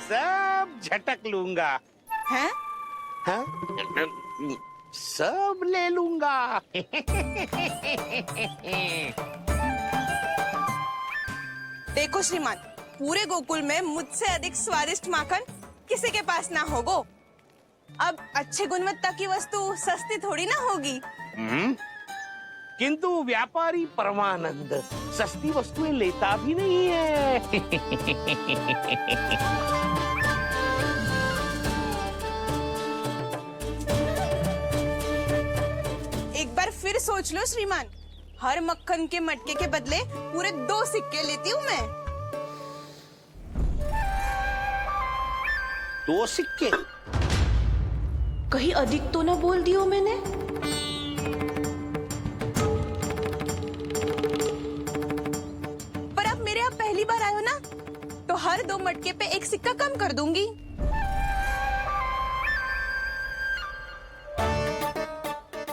सब झटक लूंगा। हैं? हाँ? सब ले लूंगा। देखो श्रीमान, पूरे गोकुल में मुझसे अधिक स्वादिष्ट माखन किसी के पास ना होगो। अब अच्छे गुणवत्ता की वस्तु सस्ती थोड़ी ना होगी। किंतु व्यापारी परमानंद सस्ती वस्तुएं लेता भी नहीं है। एक बार फिर सोच लो श्रीमान, हर मक्खन के मटके के बदले पूरे 2 सिक्के लेती हूँ मैं। 2 सिक्के? कहीं अधिक तो ना बोल दियो मैंने? पर आप मेरे यहाँ पहली बार आए हो ना, तो हर 2 मटके पे 1 सिक्का कम कर दूंगी।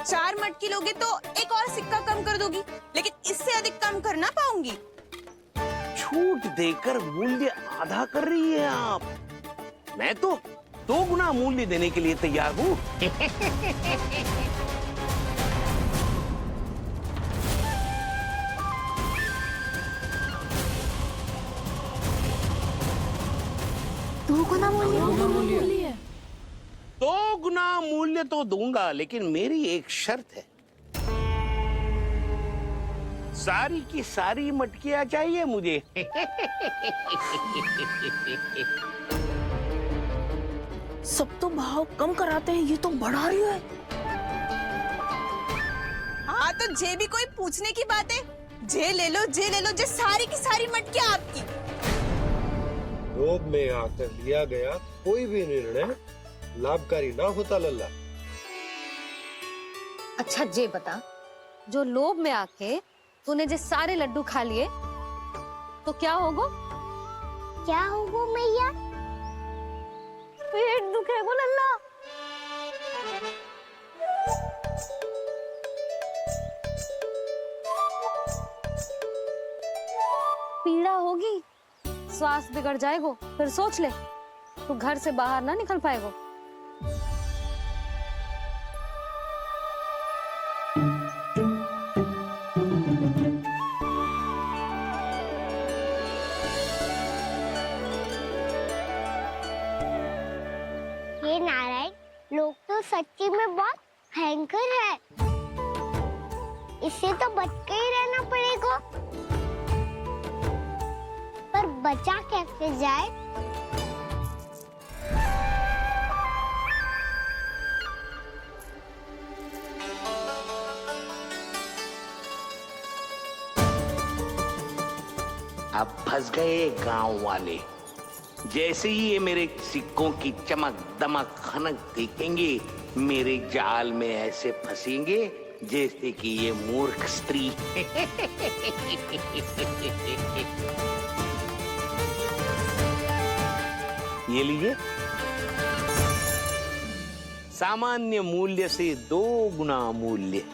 चार मटकी लोगे तो 1 और सिक्का कम कर दूंगी, लेकिन इससे अधिक कम कर ना पाऊंगी। छूट देकर मूल्य आधा कर रही है आप। मैं तो 2 गुना मूल्य देने के लिए तैयार हूँ। दो गुना मूल्य? 2 गुना मूल्य तो दूंगा, लेकिन मेरी एक शर्त है। सारी की सारी मटकियां चाहिए मुझे। सब तो भाव कम कराते हैं, ये तो बढ़ा रही है। हाँ तो जे भी कोई पूछने की बात है, जे ले लो, जे ले लो, जे सारी की सारी मटकियां आपकी। लोभ में आकर लिया गया कोई भी निर्णय लाभकारी ना होता लल्ला। अच्छा जे बता, जो लोभ में आके तूने जे सारे लड्डू खा लिए तो क्या होगा? क्या होगा मैया? पेट दुखेगा लल्ला। पीड़ा होगी, स्वास्थ्य बिगड़ जाएगा, फिर सोच ले, तू घर से बाहर ना निकल पाएगा। ये नारायण, लोग तो सच्ची में बहुत भयंकर है। इससे तो बच के ही रहना पड़ेगा। पर बचा कैसे जाए? अब फंस गए गांव वाले। जैसे ही ये मेरे सिक्कों की चमक दमक खनक देखेंगे, मेरे जाल में ऐसे फंसेंगे जैसे कि ये मूर्ख स्त्री। ये लीजिए, सामान्य मूल्य से 2 गुना मूल्य।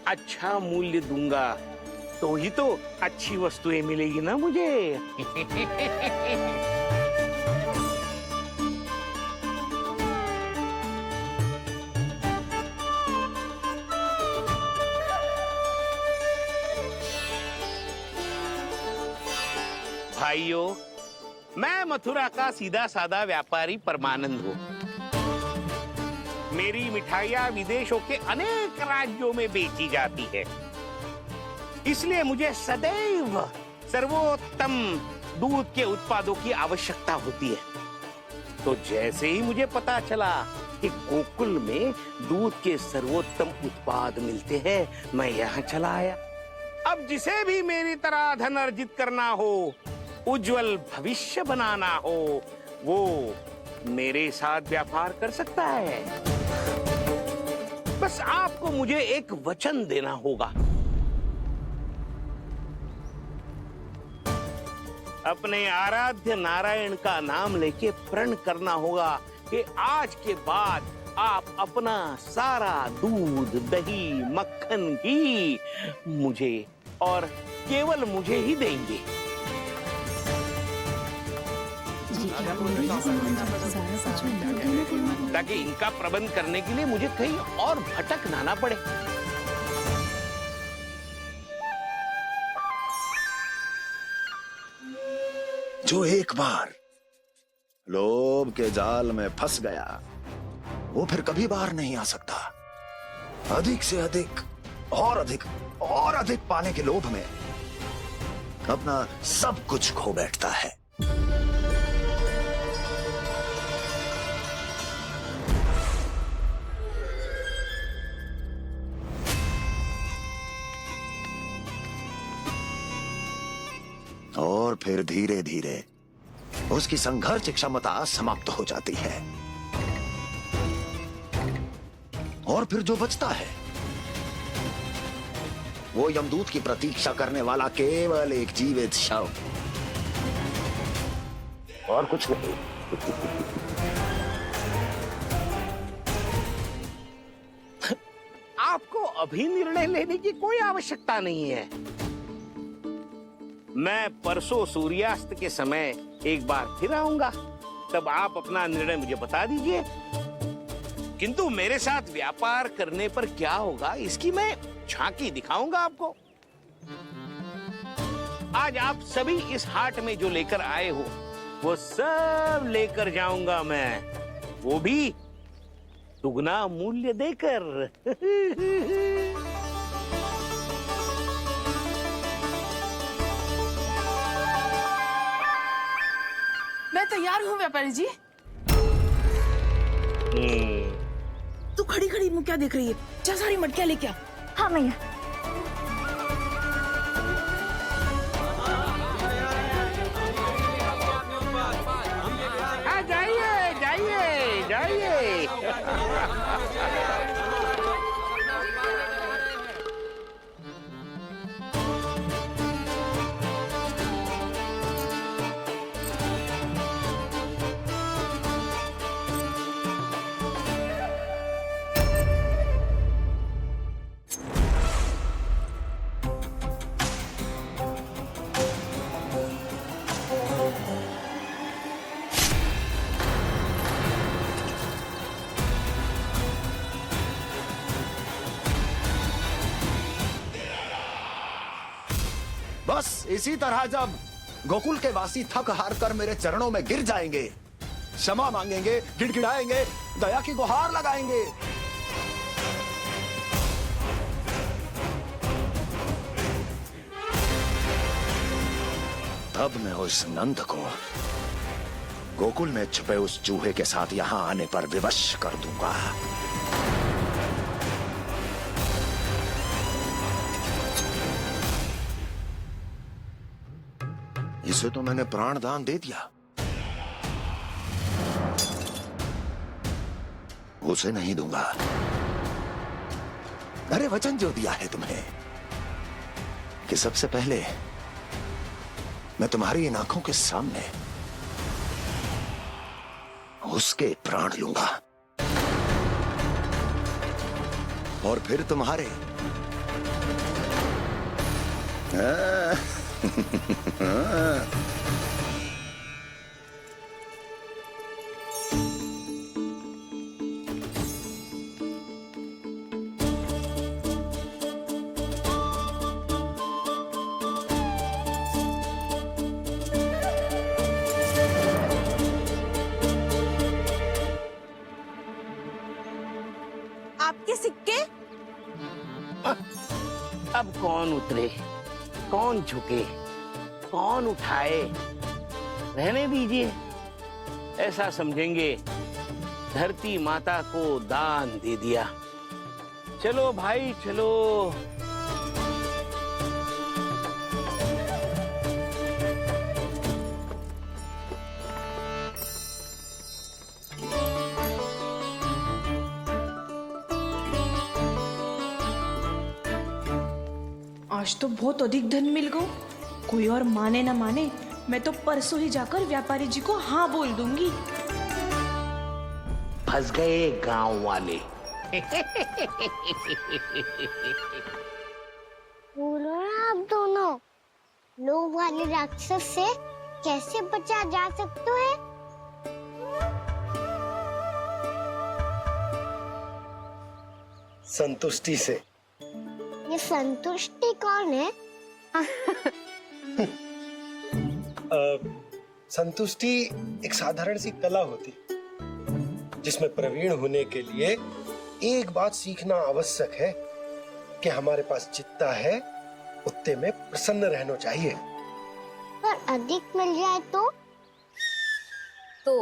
अच्छा मूल्य दूंगा तो ही तो अच्छी वस्तुएं मिलेगी ना मुझे। भाइयों, मैं मथुरा का सीधा साधा व्यापारी परमानंद हूँ। मेरी मिठाइयाँ विदेशों के अनेक राज्यों में बेची जाती है, इसलिए मुझे सदैव सर्वोत्तम दूध के उत्पादों की आवश्यकता होती है। तो जैसे ही मुझे पता चला कि गोकुल में दूध के सर्वोत्तम उत्पाद मिलते हैं, मैं यहाँ चला आया। अब जिसे भी मेरी तरह धन अर्जित करना हो, उज्जवल भविष्य बनाना हो, वो मेरे साथ व्यापार कर सकता है। बस आपको मुझे एक वचन देना होगा। अपने आराध्य नारायण का नाम लेके प्रण करना होगा कि आज के बाद आप अपना सारा दूध, दही, मक्खन, घी मुझे और केवल मुझे ही देंगे। ताकि इनका प्रबंध करने के लिए मुझे कहीं और भटकना ना पड़े। जो एक बार लोभ के जाल में फंस गया वो फिर कभी बाहर नहीं आ सकता। अधिक से अधिक और अधिक और अधिक पाने के लोभ में अपना सब कुछ खो बैठता है। और फिर धीरे धीरे उसकी संघर्ष क्षमता समाप्त हो जाती है और फिर जो बचता है वो यमदूत की प्रतीक्षा करने वाला केवल एक जीवित शव और कुछ नहीं। आपको अभी निर्णय लेने की कोई आवश्यकता नहीं है। मैं परसों सूर्यास्त के समय एक बार फिर आऊंगा, तब आप अपना निर्णय मुझे बता दीजिए। किंतु मेरे साथ व्यापार करने पर क्या होगा इसकी मैं झांकी दिखाऊंगा आपको। आज आप सभी इस हाट में जो लेकर आए हो वो सब लेकर जाऊंगा मैं, वो भी दुगना मूल्य देकर। मैं तैयार हूँ व्यापारी जी। तू खड़ी खड़ी मुँह क्या देख रही है? जा सारी मटकियाँ लेके आ। हाँ मैया। जाइए जाइए जाइए। बस इसी तरह जब गोकुल के वासी थक हार कर मेरे चरणों में गिर जाएंगे, क्षमा मांगेंगे, गिड़गिड़ाएंगे, दया की गुहार लगाएंगे, तब मैं उस नंद को गोकुल में छुपे उस चूहे के साथ यहां आने पर विवश कर दूंगा। इसे तो मैंने प्राण दान दे दिया, उसे नहीं दूंगा। अरे वचन जो दिया है तुम्हें कि सबसे पहले मैं तुम्हारी इन आंखों के सामने उसके प्राण लूंगा और फिर तुम्हारे। आपके सिक्के? अब कौन उतरे, कौन झुके, कौन उठाए, रहने दीजिए। ऐसा समझेंगे धरती माता को दान दे दिया। चलो भाई चलो। आज तो बहुत अधिक धन मिल गो। कोई और माने ना माने, मैं तो परसों ही जाकर व्यापारी जी को हाँ बोल दूंगी। फंस गए गांव वाले। बोलो ना आप दोनों, लोभ वाले राक्षस से कैसे बचा जा सकता है? संतुष्टि से। ये संतुष्टि कौन है? संतुष्टि एक साधारण सी कला होती जिसमें प्रवीण होने के लिए एक बात सीखना आवश्यक है कि हमारे पास जितना है उतने में प्रसन्न रहना चाहिए। पर अधिक मिल जाए तो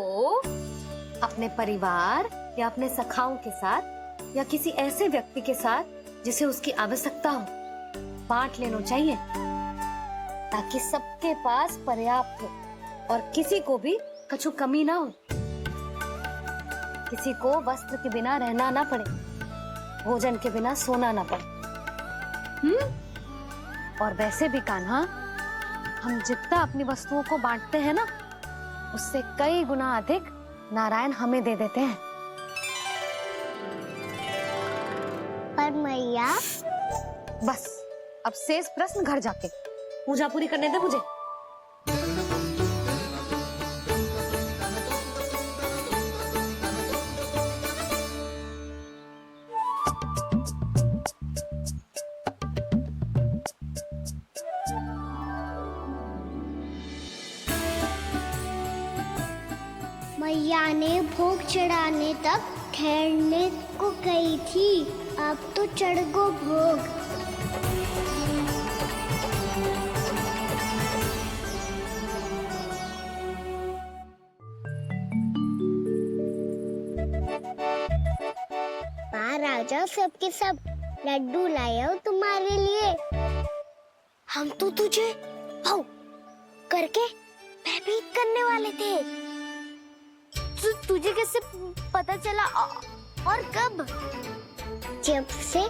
अपने परिवार या अपने सखाओं के साथ या किसी ऐसे व्यक्ति के साथ जिसे उसकी आवश्यकता हो बांट लेना चाहिए, ताकि सबके पास पर्याप्त हो और किसी को भी कछु कमी ना हो, किसी को वस्त्र के बिना रहना ना पड़े, भोजन के बिना सोना ना पड़े। और वैसे भी कान्हा, हम जितना अपनी वस्तुओं को बांटते हैं ना, उससे कई गुना अधिक नारायण हमें दे देते हैं। पर मैया, बस अब शेष प्रश्न घर जाके पूजा पूरी करने दे मुझे। मैया ने भोग चढ़ाने तक ठहरने को कही थी, अब तो चढ़ गो भोग। बाहर आ जाओ, सबके सब लड्डू लाया हूँ तुम्हारे लिए। हम तो तुझे भाव करके भयभीत करने वाले थे। तुझे कैसे पता चला और कब? जब से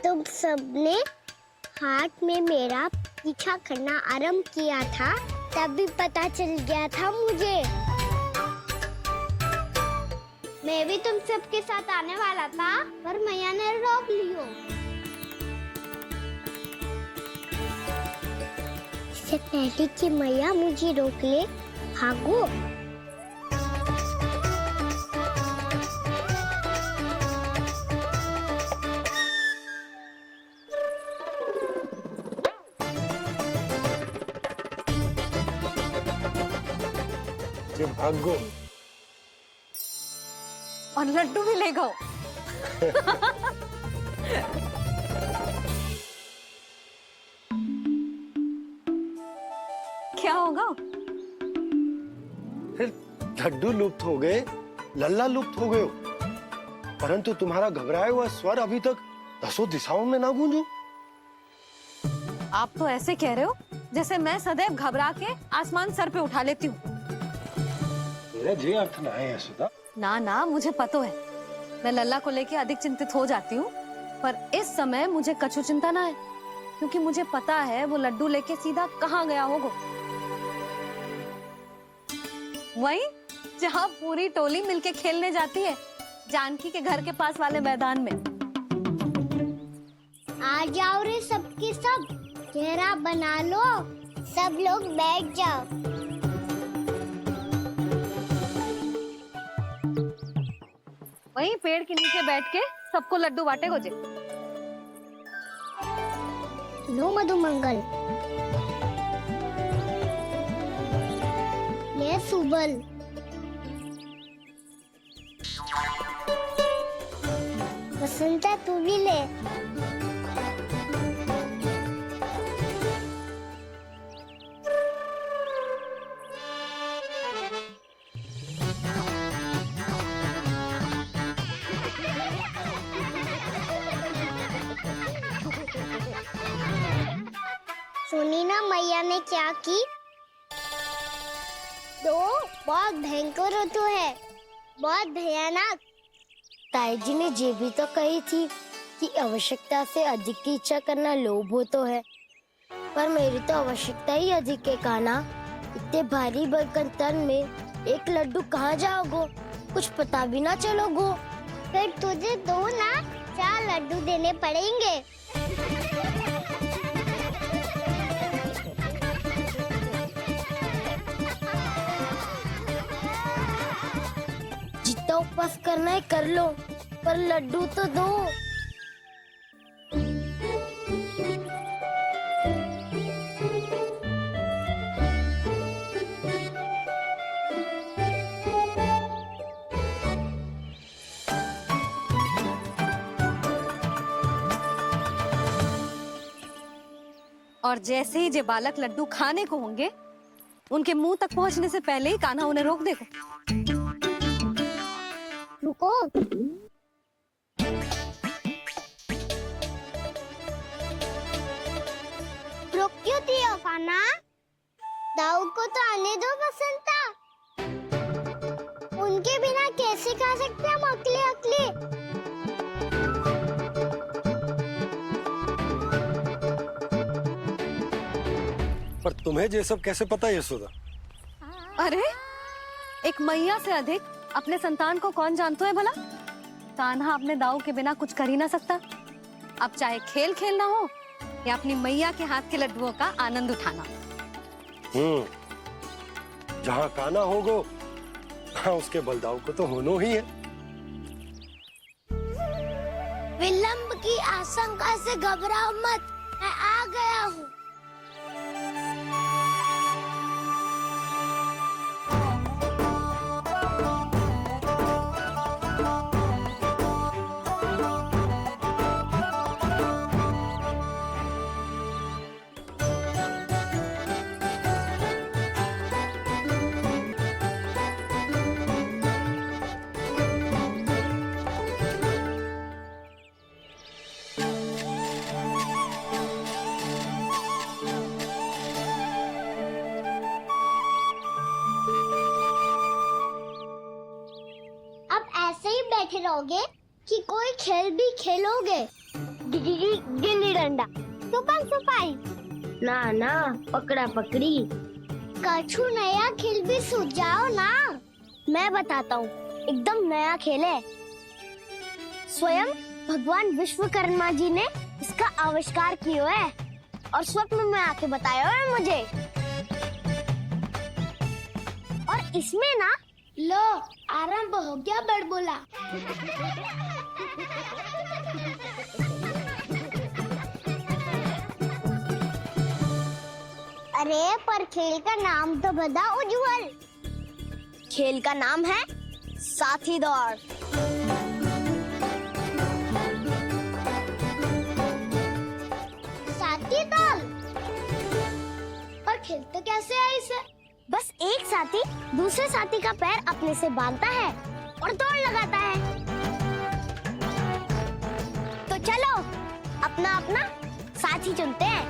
तुम सबने हाथ में मेरा पीछा करना आरंभ किया था, तभी पता चल गया था मुझे। मैं भी तुम सबके साथ आने वाला था, पर मैया ने रोक लियो। इससे पहले कि मैया मुझे रोक ले, भागो। भागो और लड्डू भी ले गो। क्या होगा? लड्डू लुप्त हो गए, लल्ला लुप्त हो गए, परंतु तुम्हारा घबराया हुआ स्वर अभी तक 10 दिशाओं में ना गूंजो। आप तो ऐसे कह रहे हो जैसे मैं सदैव घबरा के आसमान सर पे उठा लेती हूँ। मेरा जे अर्थ ना है यशोदा। ना ना, मुझे पता है, मैं लल्ला को लेके अधिक चिंतित हो जाती हूँ, पर इस समय मुझे कछु चिंता ना है, क्योंकि मुझे पता है वो लड्डू लेके सीधा कहाँ गया होगा। वहीं जहाँ पूरी टोली मिलके खेलने जाती है, जानकी के घर के पास वाले मैदान में। आ जाओ रे सबके सब, घेरा बना लो, सब लोग बैठ जाओ। वहीं पेड़ के नीचे बैठ के सबको लड्डू बांटे गोजे। लो मधुमंगल, ले सुबल, वसंता तू भी ले। सुनी ना मैया ने क्या की? तो बहुत भयंकर ऋतु है, बहुत भयानक। ताई जी ने ये भी तो कही थी कि आवश्यकता से अधिक की इच्छा करना लोभ हो तो है, पर मेरी तो आवश्यकता ही अधिक है कान्हा। इतने भारी बर्तन तन में एक लड्डू कहाँ जाओगो, कुछ पता भी ना चलोगो। फिर तुझे 2 ना 4 लड्डू देने पड़ेंगे। जितना उपवास करना है कर लो, पर लड्डू तो दो। और जैसे ही जे बालक लड्डू खाने को होंगे, उनके मुंह तक पहुंचने से पहले ही कान्हा उन्हें रोक देगा। रुको, रुक क्यों दियो कान्हा? दाऊद को तो आने दो बसंता। उनके बिना कैसे खा सकते हम अकेले अकेले? पर तुम्हें ये सब कैसे पता यशोदा? अरे, एक मैया से अधिक अपने संतान को कौन जानता है भला? कान्हा अपने दाऊ के बिना कुछ कर ही ना सकता। अब चाहे खेल खेलना हो या अपनी मैया के हाथ के लड्डुओं का आनंद उठाना। जहाँ कान्हा होगो, हाँ उसके बलदाऊ को तो होनो ही है। विलंब की आशंका से घबराओ मत, मैं आ गया हूँ। बैठे रहोगे कि कोई खेल भी खेलोगे? गिल्ली डंडा, छुपन छुपाई, ना ना पकड़ा पकड़ी, कछु नया खेल भी सुझाओ ना। मैं बताता हूँ, एकदम नया खेल है। स्वयं भगवान विश्वकर्मा जी ने इसका आविष्कार किया है और स्वप्न में आके बताया है मुझे। और इसमें ना, लो आरंभ हो गया बड़बोला। अरे पर खेल का नाम तो बता उज्जवल। खेल का नाम है साथी दौड़। साथी दौड़? पर खेलते कैसे है इसे? बस एक साथी दूसरे साथी का पैर अपने से बांधता है और दौड़ लगाता है। तो चलो अपना अपना साथी चुनते हैं।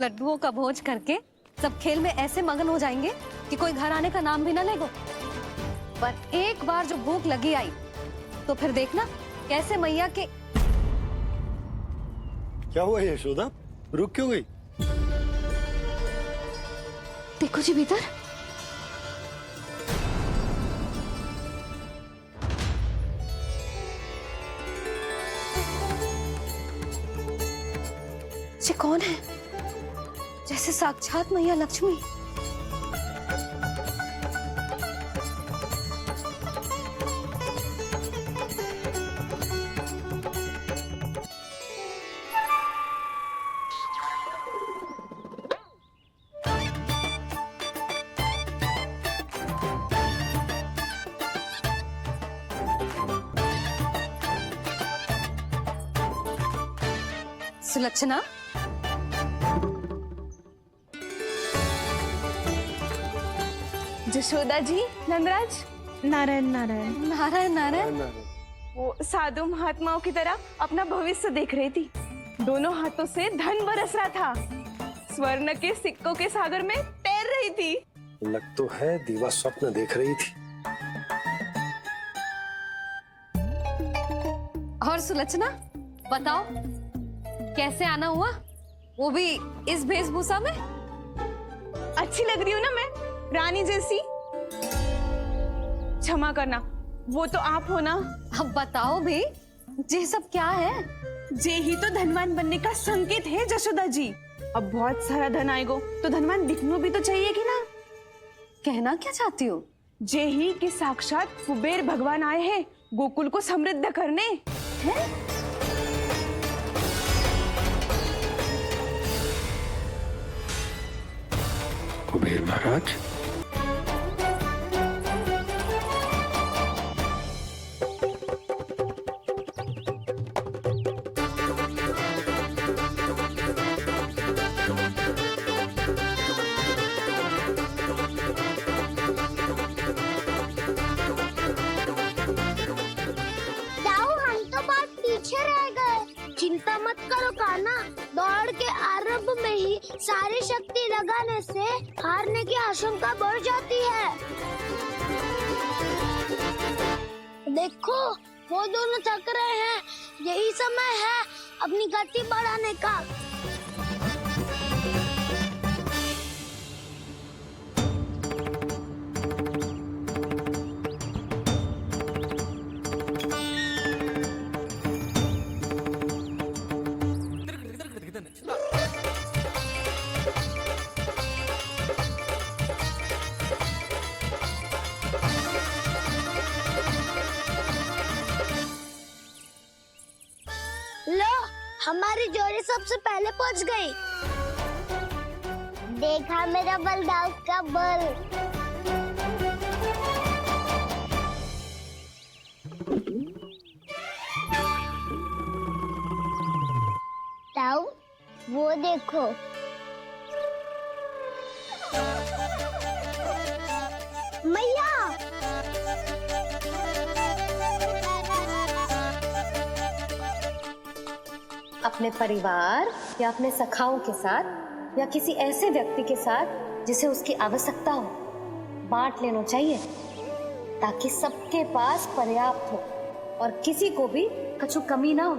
लड्डुओं का भोज करके सब खेल में ऐसे मगन हो जाएंगे कि कोई घर आने का नाम भी ना लेगो। पर एक बार जो भूख लगी आई तो फिर देखना कैसे मैया के। क्या हुआ यशोदा, रुक क्यों गई? देखो जी भीतर। ये कौन है? जैसे साक्षात मैया लक्ष्मी। सुलक्षणा, जशोदा जी, नंदराज। नारायण नारायण। नारायण नारायण। वो साधु महात्माओं की तरह अपना भविष्य देख रही थी। दोनों हाथों से धन बरस रहा था। स्वर्ण के सिक्कों के सागर में तैर रही थी। लग तो है दीवा स्वप्न देख रही थी। और सुलक्षणा बताओ, कैसे आना हुआ, वो भी इस वेशभूषा में? अच्छी लग रही हूँ ना मैं, रानी जैसी? क्षमा करना, वो तो आप हो ना। अब बताओ भी, ये सब क्या है? जे ही तो धनवान बनने का संकेत है जशोदा जी। अब बहुत सारा धन आएगो तो धनवान दिखना भी तो चाहिए कि ना। कहना क्या चाहती हो? जे ही के साक्षात कुबेर भगवान आए हैं गोकुल को समृद्ध करने। हैं? कुबेर महाराज, कहा ना, दौड़ के आरंभ में ही सारी शक्ति लगाने से हारने की आशंका बढ़ जाती है। देखो वो दोनों थक रहे हैं, यही समय है अपनी गति बढ़ाने का। लो, हमारी जोड़ी सबसे पहले पहुंच गई। देखा मेरा बलदाव का बल। ताऊ, वो देखो। मैया, अपने परिवार या अपने सखाओं के साथ या किसी ऐसे व्यक्ति के साथ जिसे उसकी आवश्यकता हो, बांट लेना चाहिए ताकि सबके पास पर्याप्त हो और किसी को भी कुछ कमी ना हो,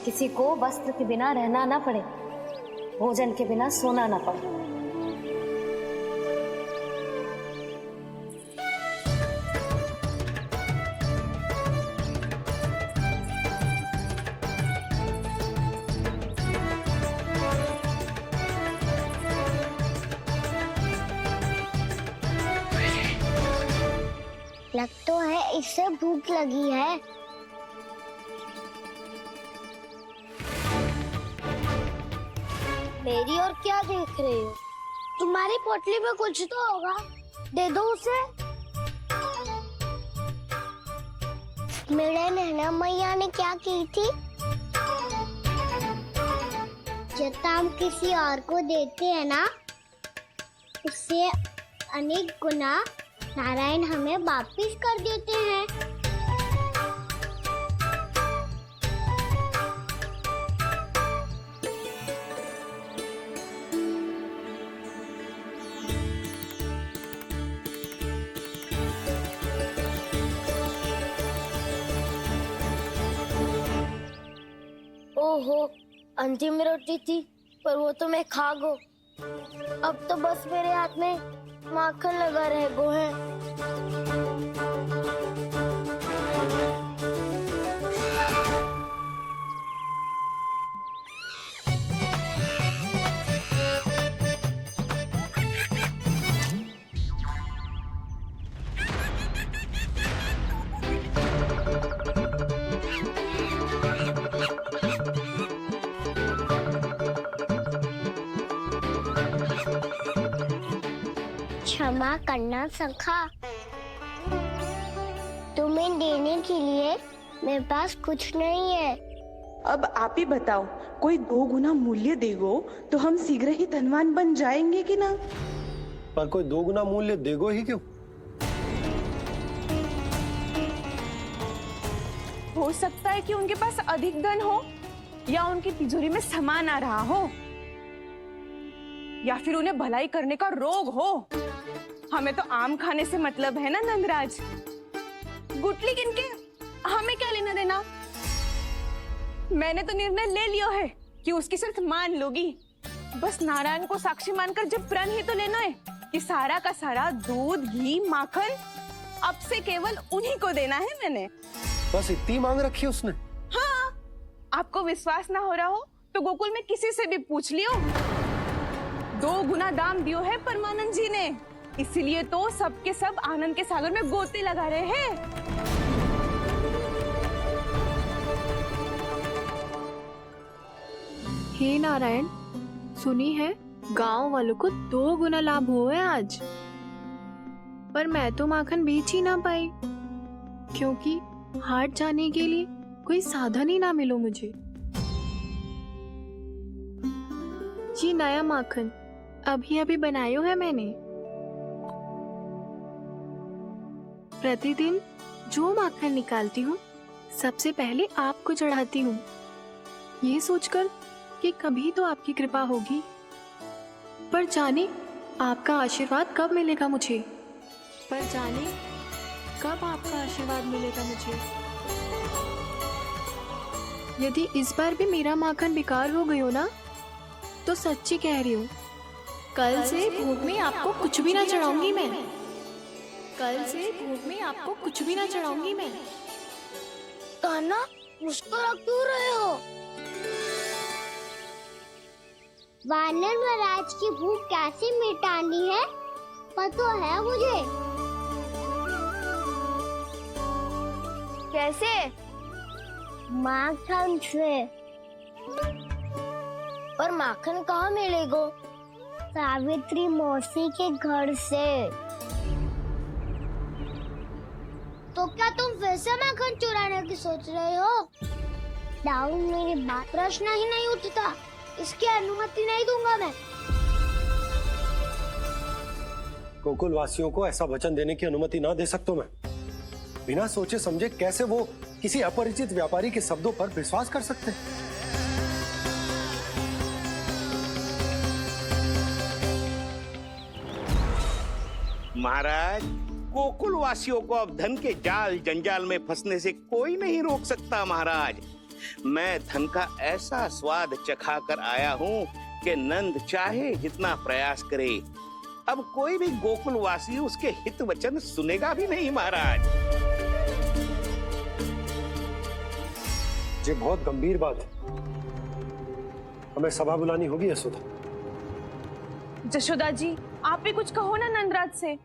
किसी को वस्त्र के बिना रहना ना पड़े, भोजन के बिना सोना ना पड़े। लग तो है इससे भूख लगी है। मेरी और क्या देख रहे हो? तुम्हारी पोटली में कुछ तो होगा, दे दो उसे। मेरे नैना मैया ने क्या की थी? जितना हम किसी और को देते हैं ना, उससे अनेक गुना नारायण हमें वापिस कर देते हैं। ओहो, अंतिम रोटी थी, पर वो तो मैं खा गो। अब तो बस मेरे हाथ में माखन लगा रह गो है। क्षमा करना सखा, तुम्हें देने के लिए मेरे पास कुछ नहीं है। अब आप ही बताओ, कोई 2 गुना मूल्य देगो तो हम शीघ्र ही धनवान बन जाएंगे कि ना? पर कोई 2 गुना मूल्य देगो ही क्यों? हो सकता है कि उनके पास अधिक धन हो, या उनकी तिजोरी में सामान आ रहा हो, या फिर उन्हें भलाई करने का रोग हो। हमें तो आम खाने से मतलब है ना नंदराज। गुटली किनके, हमें क्या लेना देना। मैंने तो निर्णय ले लिया है कि उसकी शर्त मान लोगी। बस नारायण को साक्षी मानकर जब प्रण ही तो लेना है कि सारा का सारा दूध, घी, माखन अब से केवल उन्हीं को देना है मैंने। बस इतनी मांग रखी है उसने? हाँ, आपको विश्वास ना हो रहा हो तो गोकुल में किसी से भी पूछ लियो। 2 गुना दाम दियो है परमानंद जी ने, इसलिए तो सबके सब आनंद के सागर में गोते लगा रहे हैं। हे नारायण, सुनी है गांव वालों को 2 गुना लाभ हुआ है आज, पर मैं तो माखन बेच ही ना पाई क्योंकि हाट जाने के लिए कोई साधन ही ना मिलो मुझे। ये नया माखन अभी अभी बनायो है मैंने। प्रतिदिन जो माखन निकालती हूँ सबसे पहले आपको चढ़ाती हूँ, ये सोचकर कि कभी तो आपकी कृपा होगी, पर जाने आपका आशीर्वाद कब मिलेगा मुझे, पर जाने कब आपका आशीर्वाद मिलेगा मुझे। यदि इस बार भी मेरा माखन बेकार हो गई हो ना, तो सच्ची कह रही हूँ, कल से भोग में आपको कुछ भी ना चढ़ाऊंगी मैं। कल से भोग में आपको कुछ भी ना चढ़ाऊंगी मैं। कान्हा, मुस्कुरा क्यों रहे हो? वानर महाराज की भूख कैसे मिटानी है पता है मुझे। कैसे? माखन से। और माखन कहाँ मिलेगा? सावित्री मौसी के घर से। तो क्या तुम फिर से माखन चुराने की सोच रहे हो? दाऊ, मेरी बात प्रश्न ही नहीं उठता, इसकी अनुमति नहीं दूंगा मैं। गोकुल वासियों को ऐसा वचन देने की अनुमति ना दे सकता मैं। बिना सोचे समझे कैसे वो किसी अपरिचित व्यापारी के शब्दों पर विश्वास कर सकते हैं? महाराज, गोकुल वासियों को अब धन के जाल जंजाल में फंसने से कोई नहीं रोक सकता। महाराज, मैं धन का ऐसा स्वाद चखा कर आया हूँ कि नंद चाहे जितना प्रयास करे, अब कोई भी गोकुल वासी उसके हित वचन सुनेगा भी नहीं। महाराज, ये बहुत गंभीर बात है, हमें सभा बुलानी होगी यशोदा। जशोदा जी, आप भी कुछ कहो ना नंदराज से।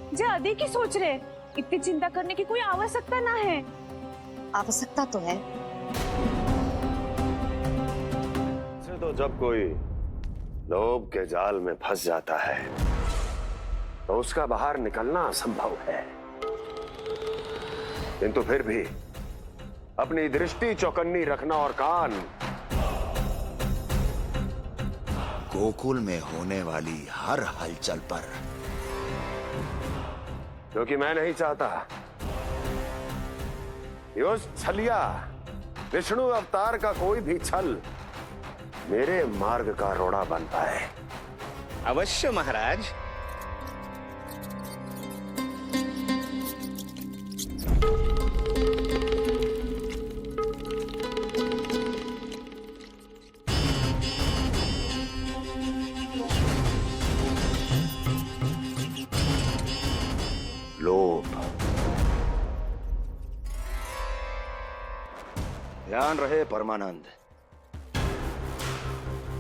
जे अधिक ही सोच रहे, इतनी चिंता करने की कोई आवश्यकता ना है। आवश्यकता तो है। तो जब कोई लोभ के जाल में फंस जाता है तो उसका बाहर निकलना असंभव है, किंतु फिर भी अपनी दृष्टि चौकन्नी रखना और कान गोकुल में होने वाली हर हलचल पर, क्योंकि मैं नहीं चाहता कि उस छलिया विष्णु अवतार का कोई भी छल मेरे मार्ग का रोड़ा बन पाए। अवश्य महाराज। लोभ। ध्यान रहे परमानंद,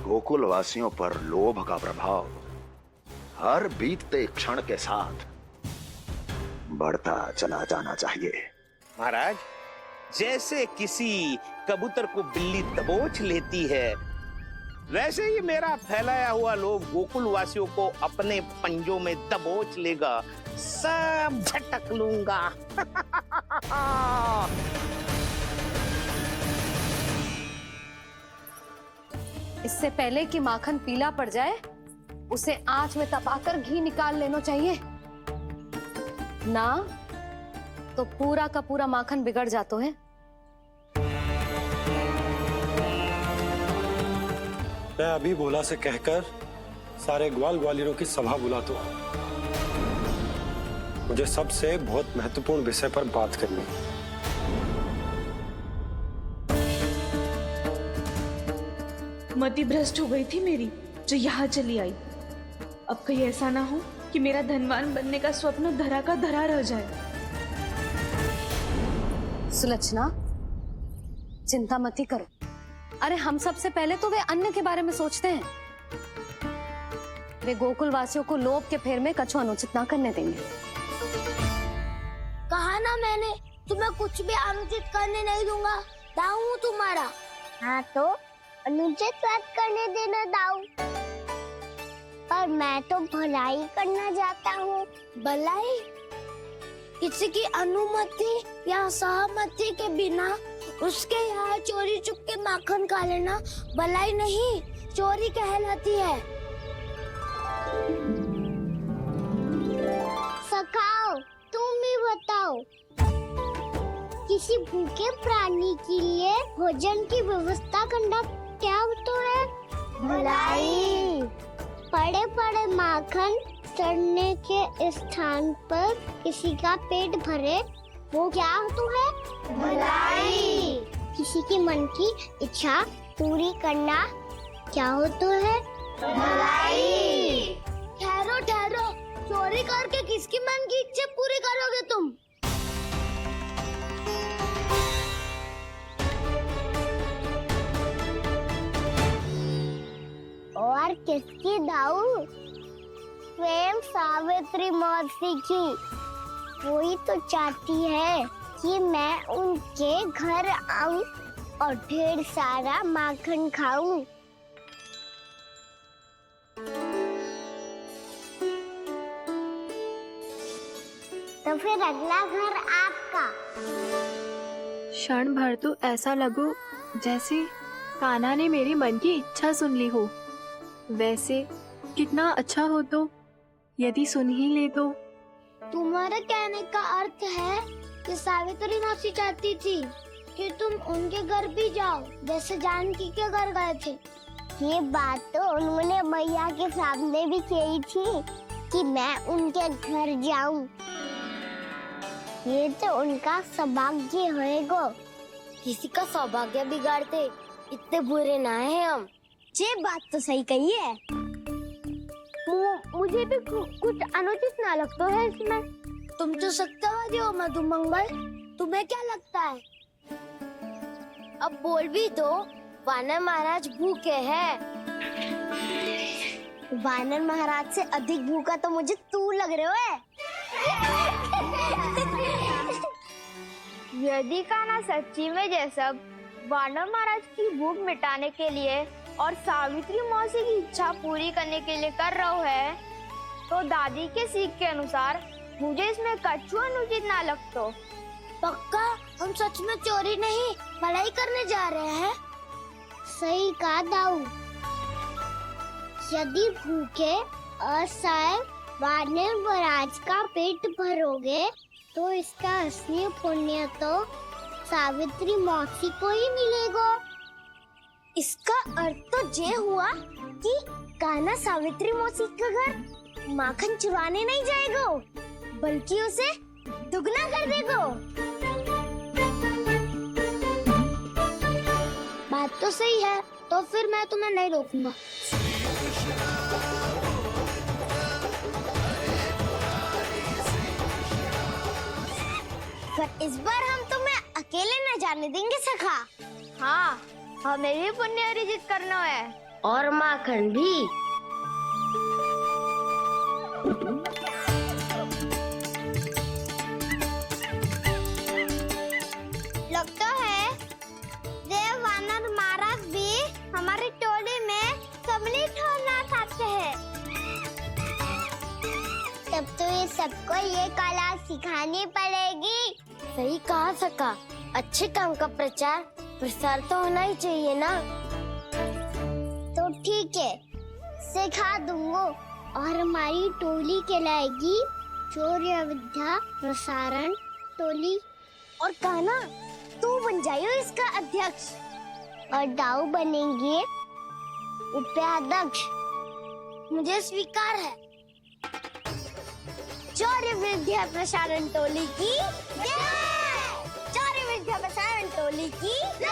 गोकुल वासियों पर लोभ का प्रभाव हर बीतते क्षण के साथ बढ़ता चला जाना चाहिए। महाराज, जैसे किसी कबूतर को बिल्ली दबोच लेती है, वैसे ही मेरा फैलाया हुआ लोभ गोकुल वासियों को अपने पंजों में दबोच लेगा। सब झटक लूंगा। इससे पहले कि माखन पीला पड़ जाए, उसे आंच में तपाकर घी निकाल लेना चाहिए ना, तो पूरा का पूरा माखन बिगड़ जाता है। मैं अभी भोला से कहकर सारे ग्वाल ग्वालियरों की सभा बुलाता हूँ। मुझे सबसे बहुत महत्वपूर्ण विषय पर बात करनी है। मति भ्रष्ट हो गई थी मेरी, जो यहाँ चली आई। अब कहीं ऐसा ना हो कि मेरा धनवान बनने का स्वप्न धरा का धरा रह जाए। सुलक्षणा, चिंता मत ही करो। अरे हम सबसे पहले तो वे अन्न के बारे में सोचते हैं। वे गोकुल वासियों को लोभ के फेर में कछु अनुचित ना करने देंगे। कहा ना मैंने, तुम्हें कुछ भी अनुचित करने नहीं दूंगा। दाऊ हूँ तुम्हारा। हाँ तो अनुचित बात करने देना दाऊ। पर मैं तो भलाई करना चाहता हूँ। भलाई? किसी की अनुमति या सहमति के बिना उसके यहाँ चोरी चुप के माखन खा लेना भलाई नहीं, चोरी कहलाती है। सखाओ, तुम ही बताओ, किसी भूखे प्राणी के लिए भोजन की व्यवस्था करना माखन चढ़ने के स्थान पर किसी का पेट भरे, वो क्या तो है? भलाई। किसी की मन की इच्छा पूरी करना क्या हो तो है? भलाई। ठहरो ठहरो, चोरी करके किसकी मन की इच्छा पूरी करोगे तुम? और किसकी दाऊ? स्वयं सावित्री मौसी की। वही तो चाहती है कि मैं उनके घर आऊं और ढेर सारा माखन खाऊं। तो फिर अगला घर आपका। क्षण भर तो ऐसा लगो जैसे कान्हा ने मेरे मन की इच्छा सुन ली हो। वैसे कितना अच्छा हो तो यदि सुन ही ले तो। तुम्हारे कहने का अर्थ है कि सावित्री मौसी चाहती थी कि तुम उनके घर भी जाओ, जैसे जानकी के घर गए थे। ये बात तो उन्होंने मैया के सामने भी कही थी कि मैं उनके घर जाऊं। ये तो उनका सौभाग्य होएगा। किसी का सौभाग्य बिगाड़ते इतने बुरे ना है हम। ये बात तो सही कही है। मुझे भी कुछ अनुचित ना लगता है इसमें। तुम तो सत्यवादी हो मधुमंगल, तुम्हें क्या लगता है? अब बोल भी दो, वानर महाराज भूखे हैं। वानर महाराज से अधिक भूखा तो मुझे तू लग रहे हो। यदि कान्हा सच्ची में जैसा वानर महाराज की भूख मिटाने के लिए और सावित्री मौसी की इच्छा पूरी करने के लिए कर रहा है, तो दादी के सीख के अनुसार मुझे इसमें कछु अनुचित ना लगता। पक्का हम सच में चोरी नहीं भलाई करने जा रहे हैं। सही कहा दाऊ। यदि भूखे असहाय वानर महाराज का पेट भरोगे तो इसका असली पुण्य तो सावित्री मौसी को ही मिलेगा। इसका अर्थ तो ये हुआ कि कान्हा सावित्री मौसी का घर माखन चुराने नहीं जाएगा, बल्कि उसे दुगना कर देगा। बात तो सही है, तो फिर मैं तुम्हें नहीं रोकूंगा। पर इस बार हम तुम्हें अकेले न जाने देंगे सखा। हाँ, हमें भी पुण्य अर्जित करना है और माखन भी। लगता है देव वानर महाराज भी हमारी टोली में सम्मिलित होना चाहते हैं। तब तो ये सबको ये कला सिखानी पड़ेगी। सही कहा सका। अच्छे काम का प्रचार प्रसार तो होना ही चाहिए ना। तो ठीक है, सिखा दूंगा और हमारी टोली कहलाएगी चौर्य विद्या प्रसारण टोली। और कान्हा तू बन जाइयो इसका अध्यक्ष और दाऊ बनेंगे उपाध्यक्ष। मुझे स्वीकार है। चौर्य विद्या प्रसारण टोली की जय। चौर्य विद्या प्रसारण टोली की जय।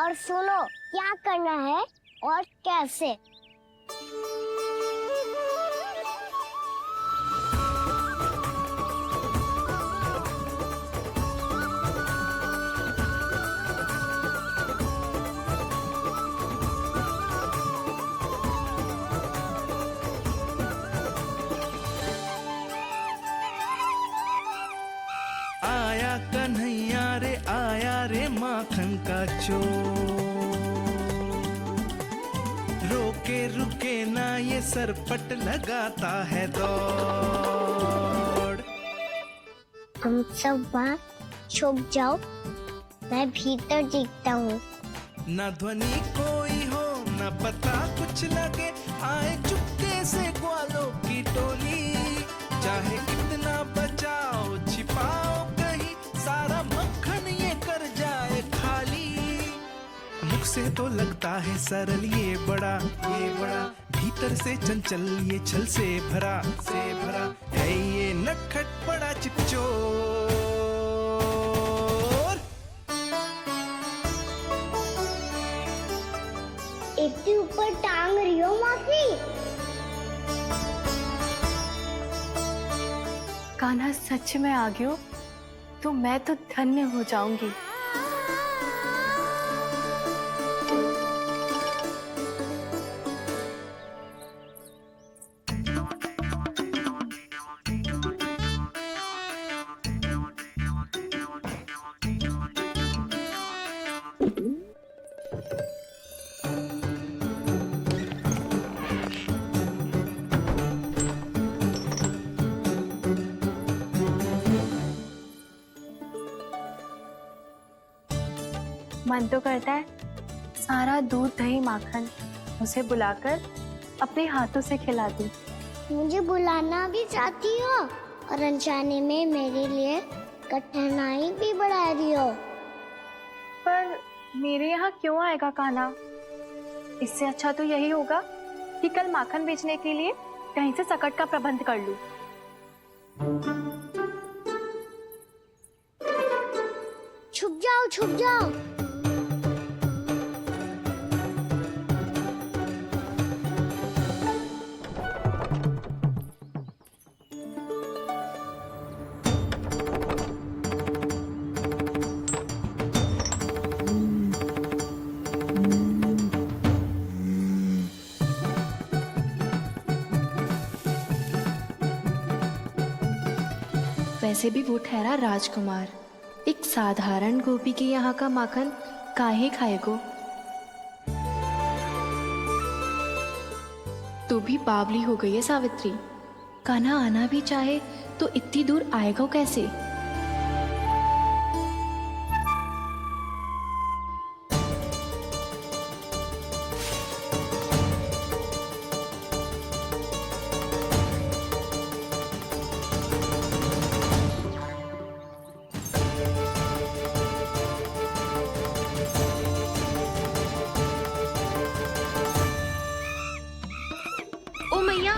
और सुनो क्या करना है और कैसे। आया कन्हैया रे आया रे माखन का चोर। रोके रुके ना ये सरपट लगाता है दौड़। हम सब वहाँ छुप जाओ, मैं भीतर देखता हूँ। ना ध्वनि कोई हो ना पता कुछ लगे, आए चुपके से ग्वालों की टोली। चाहे कितना बचाओ छिपाओ कहीं, सारा मक्खन ये कर जाए खाली। मुख से तो लगता है सरल ये बड़ा भीतर से चंचल ये छल से भरा है ये नटखट बड़ा चिकचोर। इतनी ऊपर टांग रही हो मासी? कान्हा सच में आ गयो तो मैं तो धन्य हो जाऊंगी। मन तो करता है सारा दूध दही माखन उसे बुलाकर अपने हाथों से खिला दूं। मुझे बुलाना भी चाहती हो और अनजाने में मेरे लिए कठिनाई भी बढ़ा रही हो। पर मेरे यहाँ क्यों आएगा कान्हा? इससे अच्छा तो यही होगा कि कल माखन बेचने के लिए कहीं से सकट का प्रबंध कर लूं। छुप जाओ छुप जाओ। वैसे भी वो ठहरा राजकुमार, एक साधारण गोपी के यहाँ का माखन काहे खाएगो। तो भी बावली हो गई है सावित्री। कान्हा आना भी चाहे तो इतनी दूर आएगा कैसे? ओ मैया,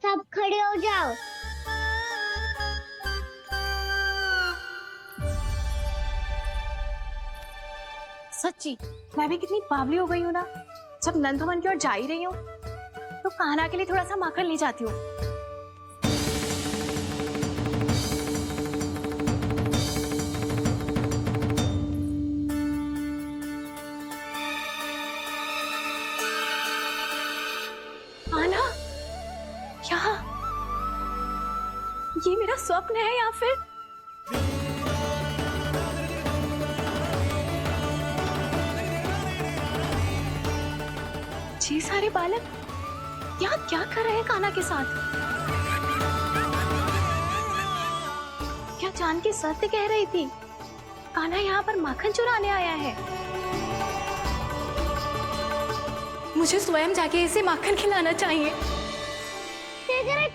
सब खड़े हो जाओ। सच्ची मैं भी कितनी बावली हो गई हूँ ना। जब नंद भवन की ओर जा ही रही हूँ तो कान्हा के लिए थोड़ा सा माखन ले जाती हूँ। कान्हा, यहाँ ये मेरा स्वप्न है या फिर ये सारे बालक यहाँ क्या कर रहे हैं कान्हा के साथ? क्या जानकी सत्य कह रही थी? कान्हा यहाँ पर माखन चुराने आया है। मुझे स्वयं जाके इसे माखन खिलाना चाहिए।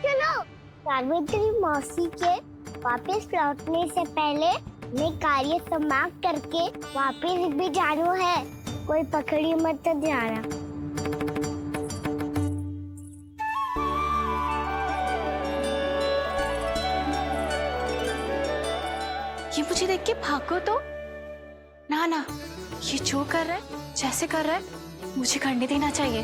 चलो, सावित्री मौसी के वापस लौटने से पहले मैं कार्य समाप्त करके वापस भी जाना है। कोई पकड़ी मत जाना। ये मुझे देख के भागो तो ना, ये जो कर रहा है, जैसे कर रहा है, मुझे करने देना चाहिए।